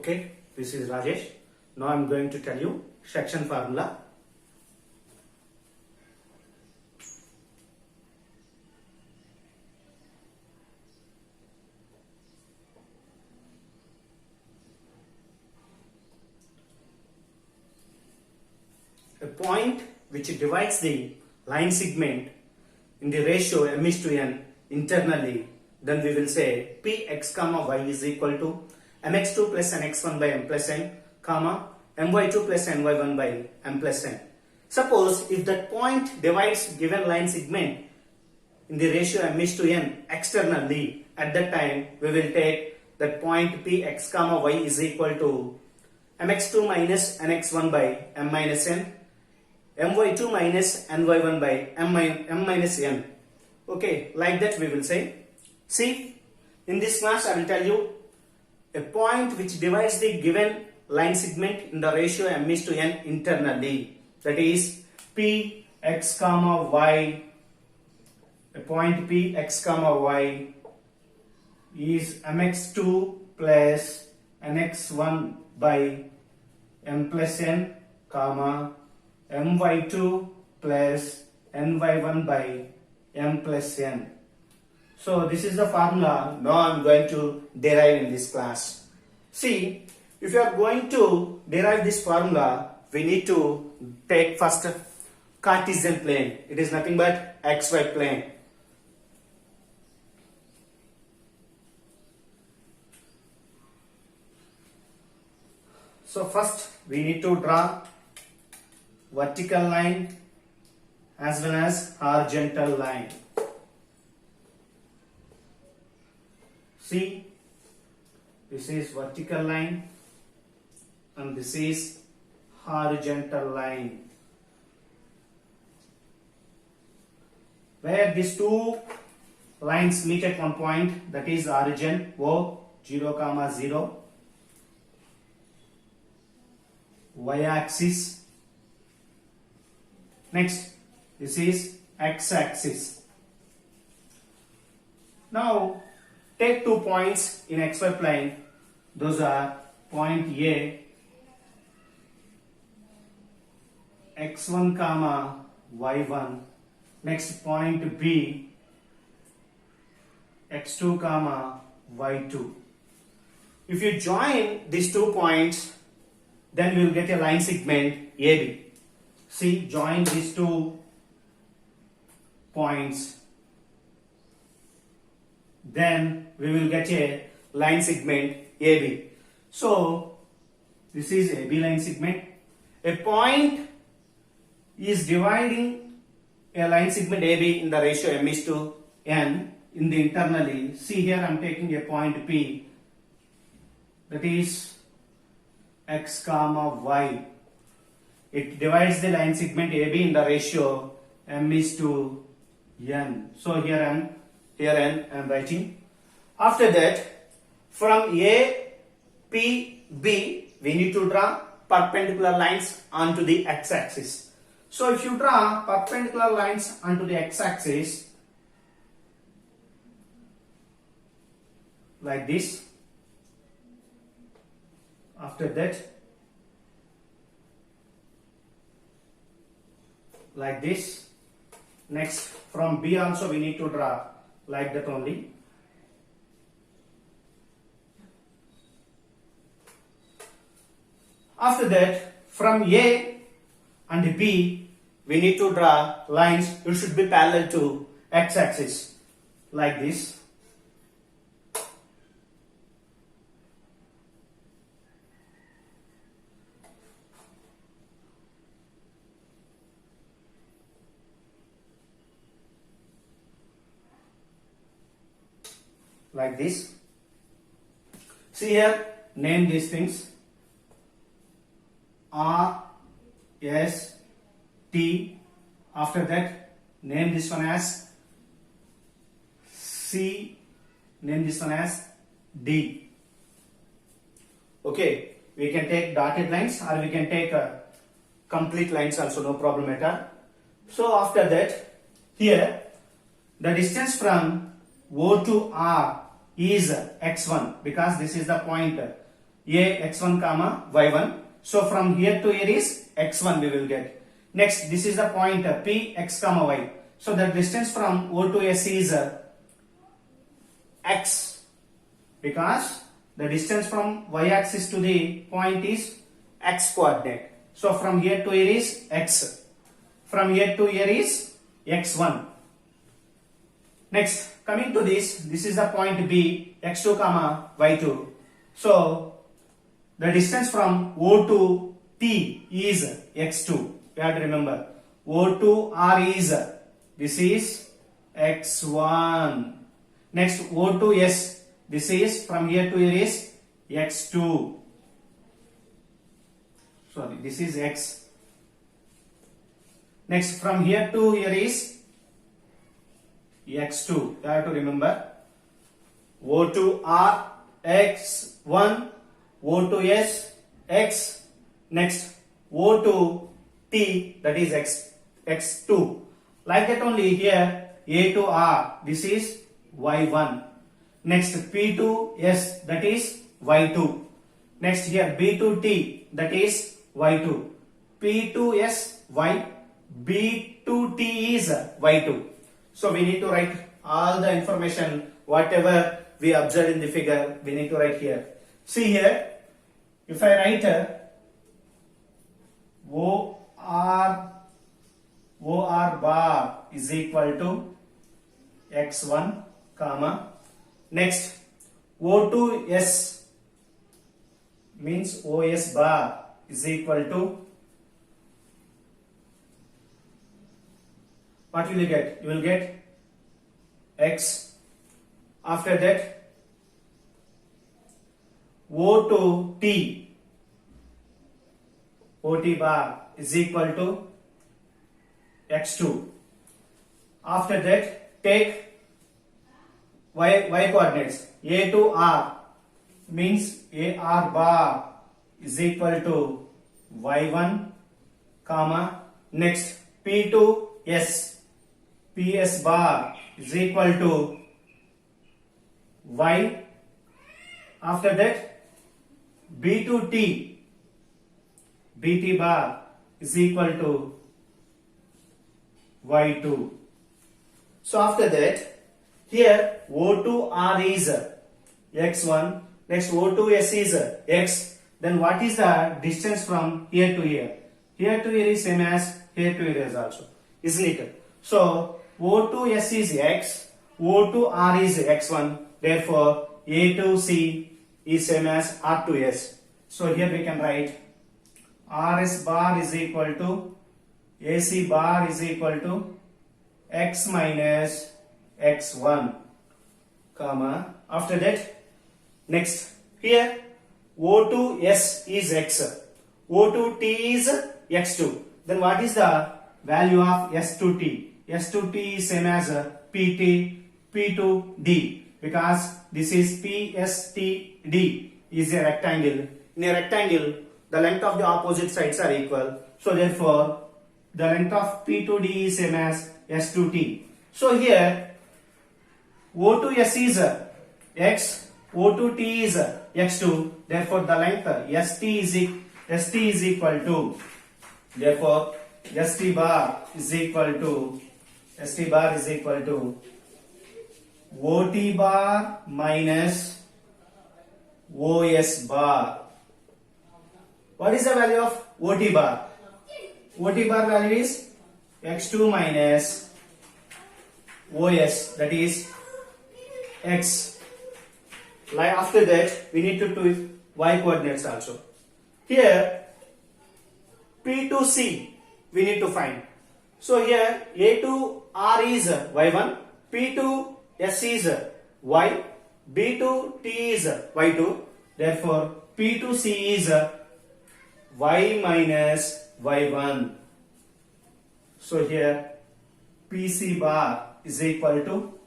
Okay, this is Rajesh. Now I am going to tell you section formula. A point which divides the line segment in the ratio m is to n internally, then we will say px comma y is equal to mx2 plus nx1 by m plus n comma my2 plus ny1 by m plus n. Suppose if that point divides given line segment in the ratio m is to n externally, at that time we will take that point px comma y is equal to mx2 minus nx1 by m minus n, my2 minus ny1 by m minus n. Okay, like that we will say. See, in this class I will tell you a point which divides the given line segment in the ratio m is to n internally, that is p x comma y. A point p x comma y is mx2 plus nx1 by m plus n comma my2 plus ny1 by m plus n. So this is the formula now I am going to derive in this class. See, if you are going to derive this formula, we need to take first Cartesian plane. It is nothing but xy plane. So first we need to draw vertical line as well as horizontal line. See, this is vertical line and this is horizontal line, where these two lines meet at one point, that is origin O 0, 0, y-axis. Next, this is x-axis. Now, take 2 points in xy plane. Those are point A, x1 comma y1. Next, point B, x2 comma y2. If you join these 2 points, then we will get a line segment AB. See, join these 2 points, then we will get a line segment AB. So this is AB line segment. A point is dividing a line segment AB in the ratio m is to n in the internally. See, here I am taking a point P, that is x comma y. It divides the line segment AB in the ratio m is to n. So here n I am writing. After that, from A, P, B, we need to draw perpendicular lines onto the x-axis. So if you draw perpendicular lines onto the x-axis like this, after that like this. Next, from B also we need to draw like that only. After that, from A and B we need to draw lines which should be parallel to x-axis like this. Like this. See here, name these things R, S, T. After that, name this one as C, name this one as D. Okay, we can take dotted lines or we can take complete lines also, no problem at all. So after that, here the distance from O to R is x1, because this is the point a x1 comma y1. So from here to here is x1 we will get. Next, this is the point p x comma y. So the distance from O to S is x, because the distance from y axis to the point is x coordinate. So from here to here is x. From here to here is x1. Next, coming to this is the point B, x2 comma y2. So the distance from O to T is x2. You have to remember, O to R is, this is x1. Next, O to S, this is from here to here is x2. Sorry, this is x. Next, from here to here is x2. You have to remember, O to R x1, O to S x. Next, O to T, that is x2. Like that only here, A to R, this is y1. Next, P to S, that is y2. Next, here B to T, that is y2. P to S y, B to T is y2. So we need to write all the information whatever we observed in the figure, we need to write here. See here, if I write OR bar is equal to x1 comma, next O to S means OS bar is equal to, what will you get? You will get x. After that, O to T, OT bar is equal to x2. After that, take y coordinates. A to R means AR bar is equal to y1 comma, next P to S, PS bar is equal to y. After that, B to T, BT bar is equal to y2. So after that, here O to R is x1, next O to S is x. Then what is the distance from here to here? Here to here is same as here to here is also, isn't it? So O to S is x, O to R is x1. Therefore A to C is same as R to S. So here we can write RS bar is equal to AC bar is equal to x minus x1 comma. After that, next here O to S is x, O to T is x2. Then what is the value of S to T? S to T is same as PT, P to D, because this is PSTD is a rectangle. In a rectangle, the length of the opposite sides are equal. So therefore, the length of P to D is same as S to T. So here, O to S is x, O to T is x2. Therefore, the length ST is equal to, therefore ST bar is equal to OT bar minus OS bar. What is the value of OT bar? OT bar value is x2 minus OS, that is x. Like after that, we need to do y coordinates also. Here, P to C we need to find. So here A to R is y1, P to S is y, B to T is y2. Therefore, P to C is y minus y1. So here PC bar is equal to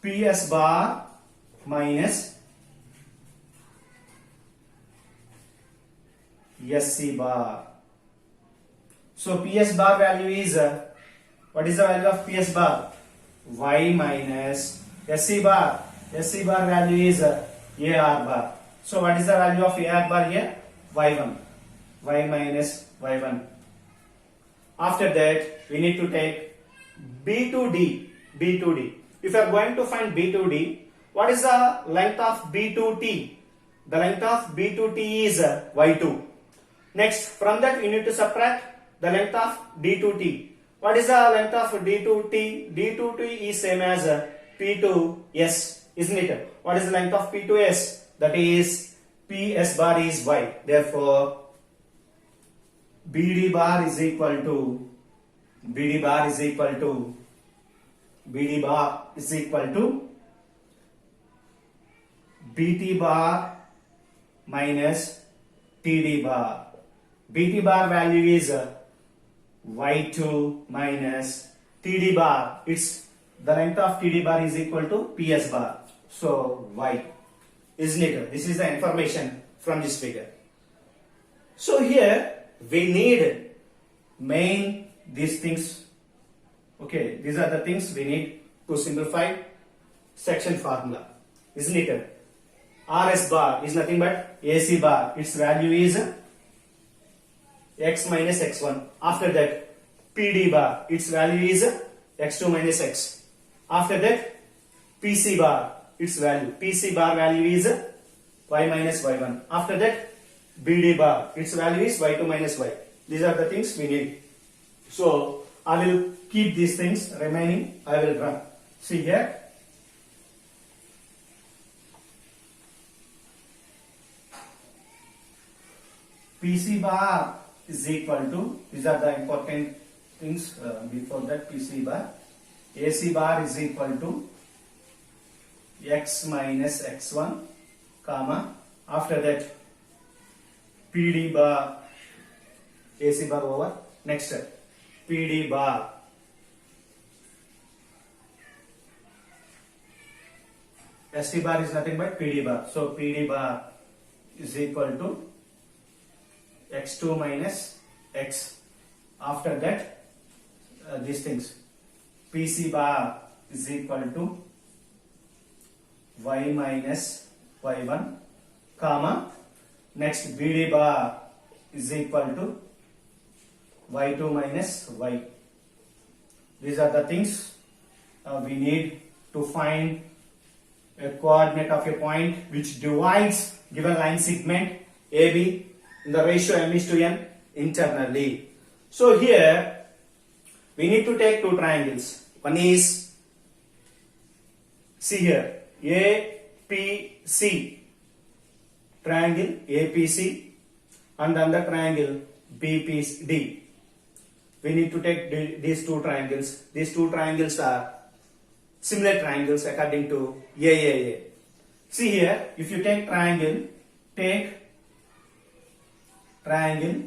PS bar minus SC bar. So PS bar value is, what is the value of PS bar? Y minus SC bar. SC bar value is AR bar. So what is the value of AR bar here? Y1. Y minus Y1. After that, we need to take B2D. B2D. If you are going to find B2D, what is the length of B2T? The length of B2T is Y2. Next, from that we need to subtract the length of D2T. What is the length of D2T? D2T is same as P2S, isn't it? What is the length of P2S? That is PS bar is Y. Therefore, BD bar is equal to BD bar is equal to BD bar is equal to BT bar minus TD bar. BT bar value is Y2 minus TD bar. It's the length of TD bar is equal to PS bar. So Y, isn't it? This is the information from this figure. So here we need main these things. Okay, these are the things we need to simplify section formula, isn't it? RS bar is nothing but AC bar. Its value is X minus X1. After that, PD bar. Its value is X2 minus X. After that, PC bar. Its value. PC bar value is Y minus Y1. After that, BD bar. Its value is Y2 minus Y. These are the things we need. So, I will keep these things remaining. I will run. See here. PC bar is equal to, these are the important things before that, PC bar. AC bar is equal to X minus X1, comma, after that PD bar, AC bar over, next step, PD bar ST bar is nothing but PD bar. So PD bar is equal to X2 minus X. After that, these things. PC bar is equal to Y minus Y1, comma. Next, BD bar is equal to Y2 minus Y. These are the things we need to find a coordinate of a point which divides given line segment AB in the ratio m is to n internally. So here we need to take two triangles. One is, see here, APC, triangle APC, and another triangle BPD. We need to take these two triangles. These two triangles are similar triangles according to AAA. See here, if you take triangle, take triangle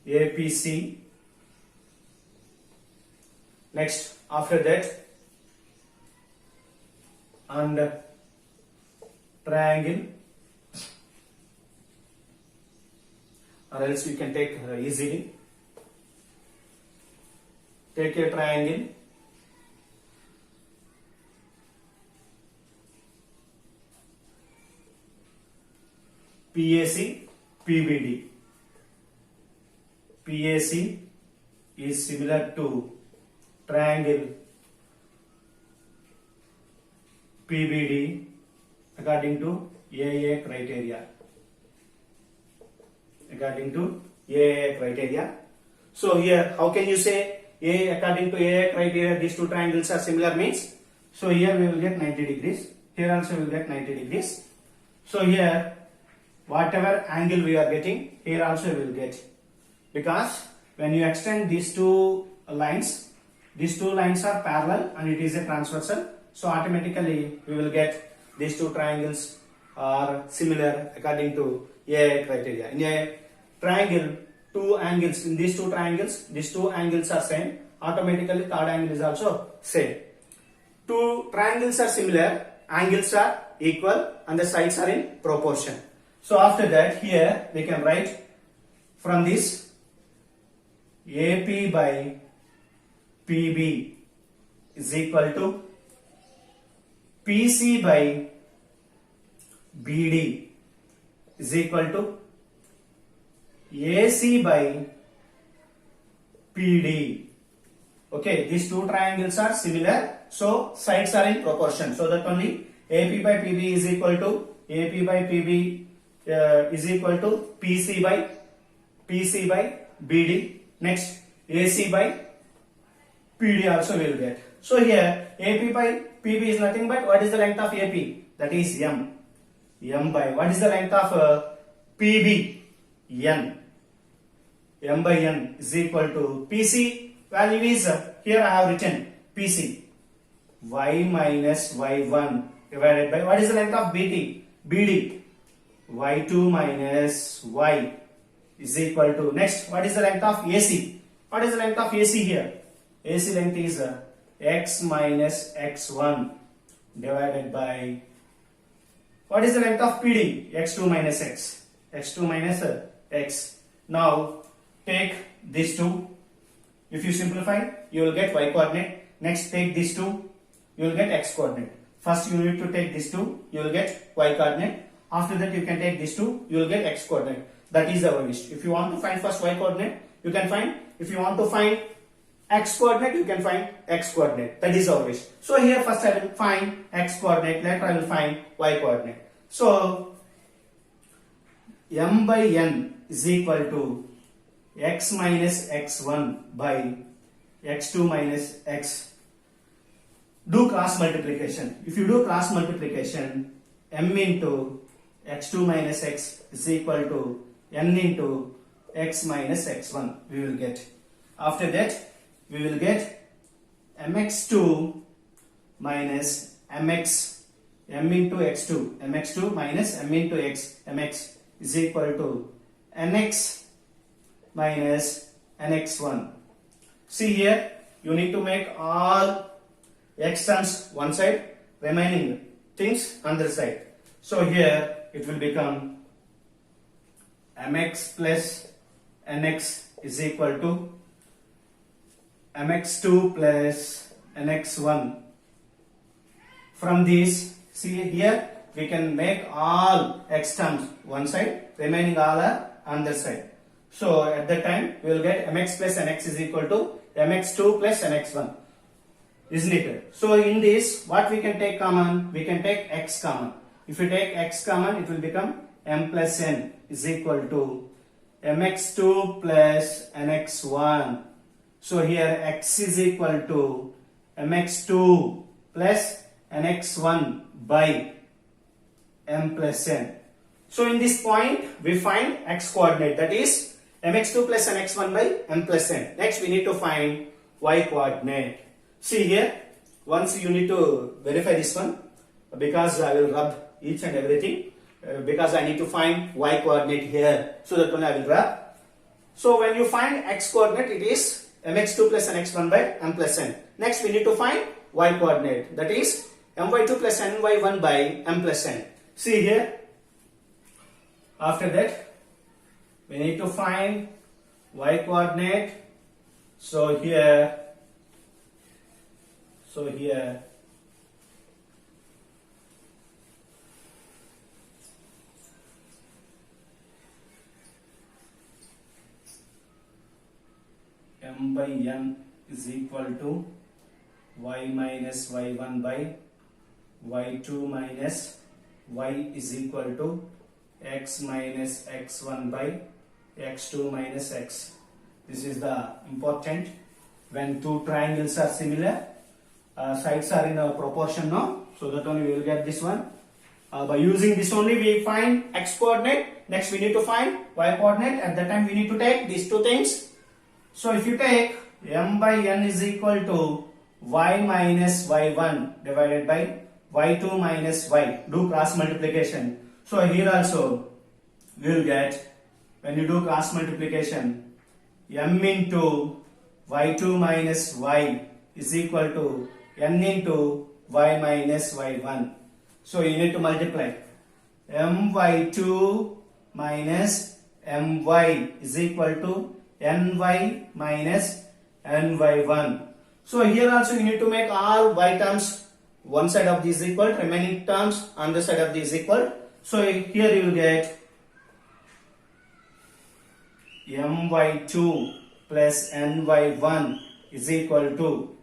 APC. Next, after that, and triangle, or else you can take easily. Take a triangle PAC, PBD. PAC is similar to triangle PBD according to AA criteria. According to AA criteria. So here, how can you say A according to AA criteria these two triangles are similar means? So here we will get 90 degrees. Here also we will get 90 degrees. So here, whatever angle we are getting, here also we will get. Because when you extend these two lines are parallel and it is a transversal. So automatically we will get these two triangles are similar according to AA criteria. In a triangle, two angles, in these two angles are same. Automatically third angle is also same. Two triangles are similar, angles are equal and the sides are in proportion. So after that, here we can write from this AP by PB is equal to PC by BD is equal to AC by PD. Okay, these two triangles are similar, so sides are in proportion. So that only AP by PB is equal to AP by PB is equal to PC by BD. Next, AC by PD also will get. So here AP by PB is nothing but what is the length of AP? That is M. M by what is the length of PB? N. M by N is equal to PC value is here I have written PC Y minus Y1 divided by what is the length of BD? Y2 minus Y is equal to next what is the length of AC? What is the length of AC here? AC length is X minus X1 divided by what is the length of PD? X2 minus X. X2 minus X. Now take these two. If you simplify, you will get Y coordinate. Next, take these two, you will get X coordinate. First, you need to take these two, you will get Y coordinate. After that, you can take these two, you will get X coordinate. That is our wish. If you want to find first Y coordinate, you can find. If you want to find X coordinate, you can find X coordinate. That is our wish. So here first I will find X coordinate, later I will find Y coordinate. So M by N is equal to X minus X1 by X2 minus X. Do cross multiplication. If you do cross multiplication, M into X2 minus X is equal to N into X minus X1 we will get. After that we will get mx2 minus mx, m into x2, mx2 minus m into x, mx is equal to nx minus nx1. See here, you need to make all x terms one side, remaining things other side. So here it will become mx plus nx is equal to mx2 plus nx1. From these, see here, we can make all x terms one side, remaining all are on the side. So at that time, we will get mx plus nx is equal to mx2 plus nx1. Isn't it? So in this, what we can take common? We can take x common. If you take x common, it will become m plus n is equal to mx2 plus nx1. So here x is equal to mx2 plus nx1 by m plus n. So in this point we find x coordinate, that is mx2 plus nx1 by m plus n. Next we need to find y coordinate. See here, once you need to verify this one because I will rub each and everything because I need to find y coordinate here, so that one I will rub. So when you find x coordinate, it is mx2 plus nx1 by m plus n. Next we need to find y coordinate, that is my2 plus ny1 by m plus n. See here, after that we need to find y coordinate. So here m by n is equal to y minus y1 by y2 minus y is equal to x minus x1 by x2 minus x. This is the important. When two triangles are similar, sides are in a proportion now, so that only we will get this one. By using this only we find x coordinate. Next we need to find y coordinate. At that time we need to take these two things. So if you take m by n is equal to y minus y1 divided by y2 minus y, do cross multiplication. So here also we will get, when you do cross multiplication, m into y2 minus y is equal to n into y minus y1. So you need to multiply my2 minus my is equal to ny minus ny1. So here also you need to make all y terms one side of this equal, remaining terms on the side of this equal. So here you will get my2 plus ny1 is equal to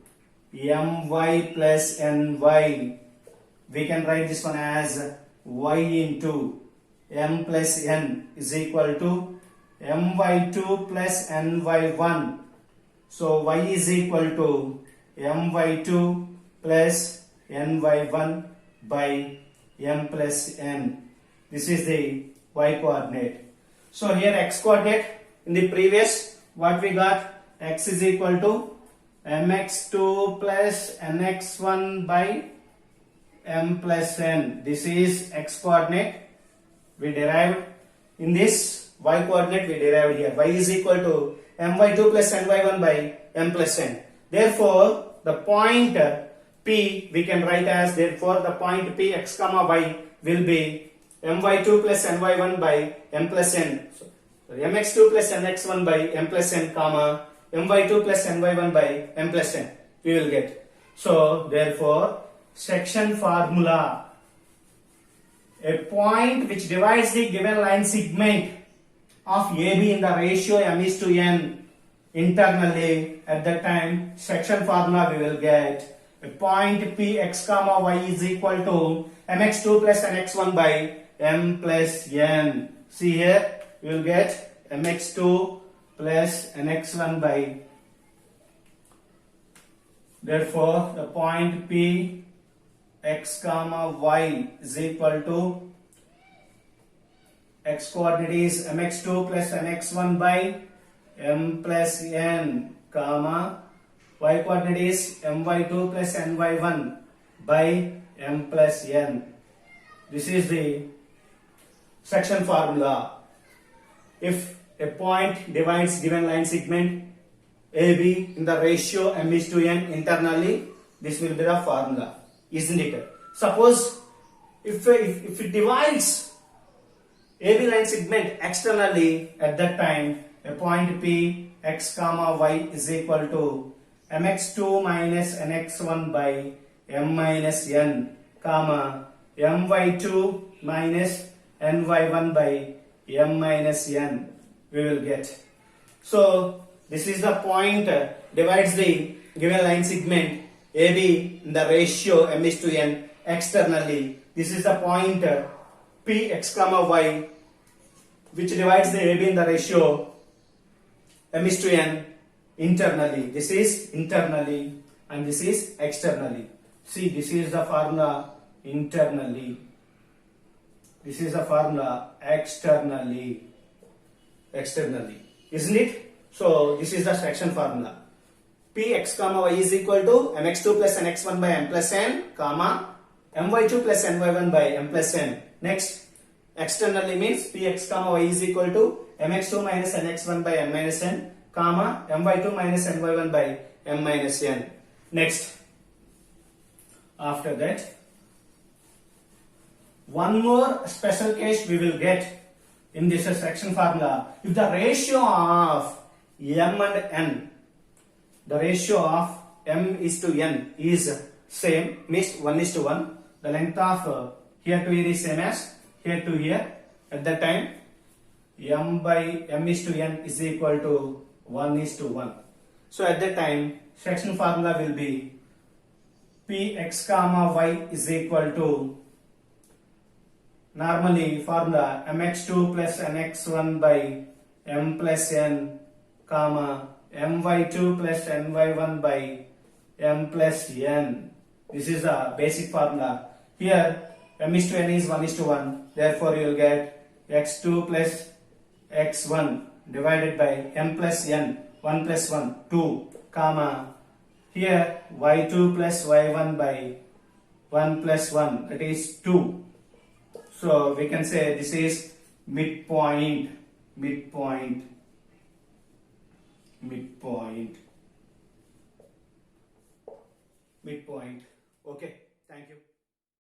my plus ny. We can write this one as y into m plus n is equal to my2 plus ny1. So y is equal to my2 plus ny1 by m plus n. This is the y coordinate. So here x coordinate, in the previous what we got, x is equal to mx2 plus nx1 by m plus n. This is x coordinate we derived. In this y coordinate we derived here. Y is equal to my2 plus ny1 by m plus n. Therefore the point P we can write as, therefore the point P x comma y will be my2 plus ny1 by m plus n. So mx2 plus nx1 by m plus n comma my2 plus ny1 by m plus n we will get. So therefore section formula: a point which divides the given line segment of AB in the ratio m is to n internally, at that time section formula we will get a point P x comma y is equal to mx2 plus nx1 by m plus n. See here we will get mx2 plus nx1 by, therefore the point P x comma y is equal to, x coordinate is mx2 plus nx1 by m plus n, comma y coordinate is my2 plus ny1 by m plus n. This is the section formula. If a point divides given line segment AB in the ratio m is to n internally, this will be the formula, isn't it? Suppose if it divides AB line segment externally, at that time a point P x comma y is equal to mx2 minus nx1 by m minus n, comma my2 minus ny1 by m minus n we will get. So this is the point divides the given line segment AB in the ratio m is to n externally. This is the point P x comma y which divides the AB in the ratio m is to n internally. This is internally and this is externally. See, this is the formula internally. This is the formula externally. Externally, isn't it? So this is the section formula. P x comma y is equal to mx2 plus nx1 by m plus n, comma my2 plus ny1 by m plus n. Next, externally means p x comma y is equal to mx2 minus nx1 by m minus n, comma my2 minus ny1 by m minus n. Next, after that, one more special case we will get in this section formula. If the ratio of m and n, the ratio of m is to n is same, means 1 is to 1, the length of here to here is same as here to here, at that time m by m is to n is equal to 1 is to 1. So at that time section formula will be P x comma y is equal to, normally formula mx2 plus nx1 by m plus n, comma my2 plus ny1 by m plus n. This is the basic formula. Here m is to n is 1 is to 1, therefore you will get x2 plus x1 divided by m plus n, 1 plus 1 2, comma here y2 plus y1 by 1 plus 1, that is 2. So we can say this is midpoint, midpoint, midpoint, midpoint. Okay, thank you.